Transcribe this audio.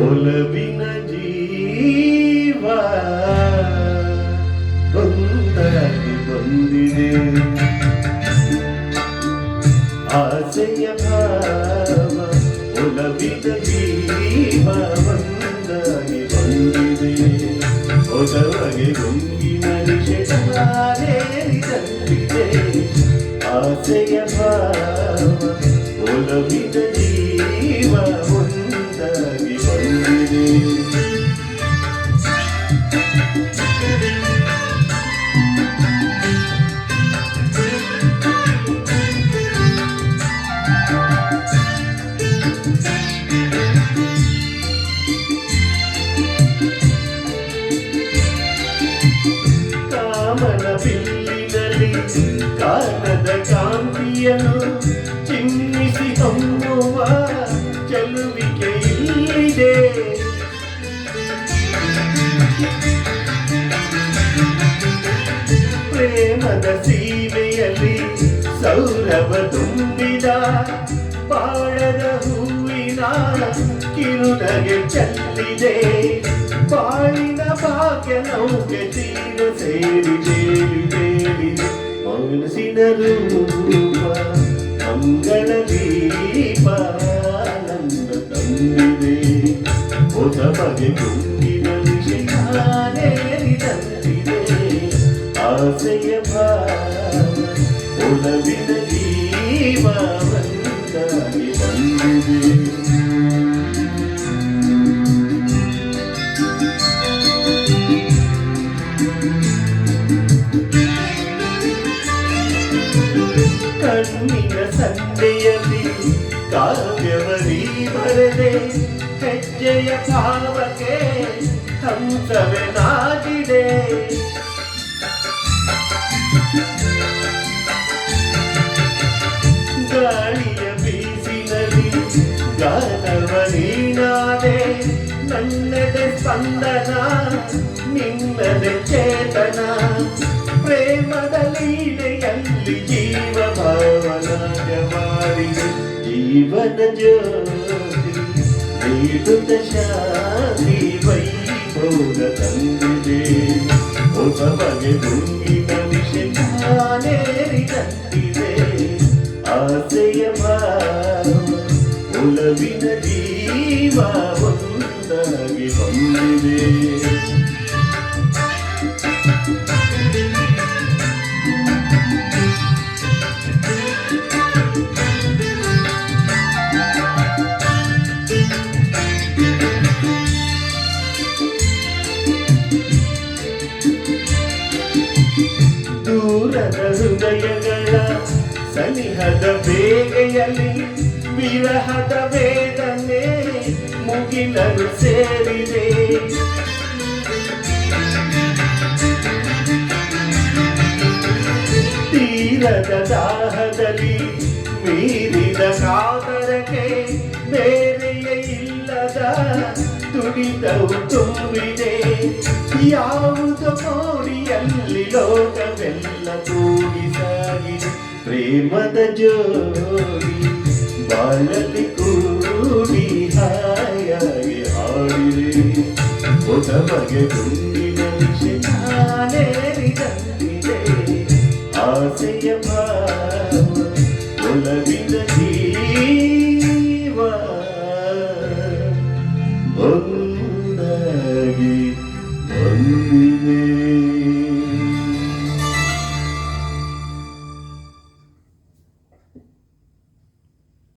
ಒಲವಿನ ಜೀವ ಒಂದಾಗಿ ಬಂದಿದೆ ಆಸೆಯ ಭಾವ ಒಲವಿನ ಜೀವ ಒಂದಾಗಿ ಬಂದಿದೆ ಒಲವಗೆ ಗುಂಗಿನ ನಿಷೇಧೇರಿದಂತಿದೆ ಆಸೆಯ ಭಾವ ಒಲವಿನ ಜೀವ ಒಂದಾಗಿ ಬಂದಿದೆ ಕಾಮನ ಬಿಲ್ಲಿನಲ್ಲಿ ಕಾಣದ ಕಾಂತಿಯನ್ನು ಚಿಮ್ಮಿಸಿ ಹೊಮ್ಮುವ ಚೆಲುವಿಕೆ ಇಲ್ಲಿದೆ ಪ್ರೇಮದ ಸೀಮೆಯಲ್ಲಿ ಸೌರಭ ತುಂಬಿದ ಬಾಳದ ಹೂವಿನ ಕಿರುನಗೆ ಚೆಲ್ಲಿದೆ ಬಾಳಿನ ಭಾಗ್ಯ ನೌಕೆ ತೀರ ಸೇರಿ ತೇಲಿ ತೇಲಿದೆ ಮನಸ್ಸಿನ ರೂಪ ಮಂಗಳ ದೀಪ ಆನಂದ ತಂದಿದೆ ಹೊಸ ಬಗೆ ತುಂಬಿದ ವಿಷಯೇರಿದಂತಿದೆ ಆಸೆಯ ಭಾವ ಒಲವಿನ ಜೀವ ಒಂದಾಗಿ ಬಂದಿದೆ ಕಣ್ಣಿನ ಸಂದೆಯಲ್ಲಿ ಕಾವ್ಯವರಿ ಬರೆದೆ ಹೆಜ್ಜೆಯ ಭಾವಕ್ಕೆ ಹಂಸವೇ ನಾಚಿದೆ ಗಾಳಿಯ ಬೀಸಿನಲ್ಲಿ ಗಾನವ ನೀನಾದೆ ನನ್ನದೆ ಸ್ಪಂದನ ನಿನ್ನದೆ ಚೇತನ ಪ್ರೇಮದ ಲೀಲೆಯಲ್ಲಿ ಜೀವ ಭಾವನಾಗ ಮಾಡಿದೆ ಜೀವನ ಜ್ಯೋತಿ ನೀಡುತ್ತ ಶಾಂತಿ ವೈಭೋಗ ತಂದಿದೆ ಹೊಸ ಬಗೆ ಗುಂಗಿನ ವಿಷಯೇರಿದಂತಿದೆ ಆಸೆಯ ಭಾವ ಒಲವಿನ ಜೀವ ಒಂದಾಗಿ ಬಂದಿದೆ ದೂರದ ಹೃದಯಗಳ ಸನಿಹದ ಬೇಗೆಯಲ್ಲಿ ವಿರಹದ ವೇದನೆ ಮುಗಿಲಲು ಸೇರಿದೆ ತೀರದ ದಾಹದಲ್ಲಿ ಮೀರಿದ ಕಾತರಕ್ಕೆ ಬೇರೆಯೇ ಇಲ್ಲದ ತುಡಿದವು ತುಂಬಿದೆ ಯಾವುದು ಕೋಡಿಯಲ್ಲಿ ಲೋಕವೆಲ್ಲ ಕೂಡಿ ಸಾಗಿದೆ ಪ್ರೇಮದ ಜೋಡಿ ಬಾಳಲಿ ಕೂಡಿ ಹಾಯಾಗಿ ಹಾಡಿದೆ ಹೊಸ ಬಗೆ ಗುಂಡಿನ ವಿಷಯೇರಿದಂತಿದೆ ಆಸೆಯ ಭಾವ ಒಲವಿನ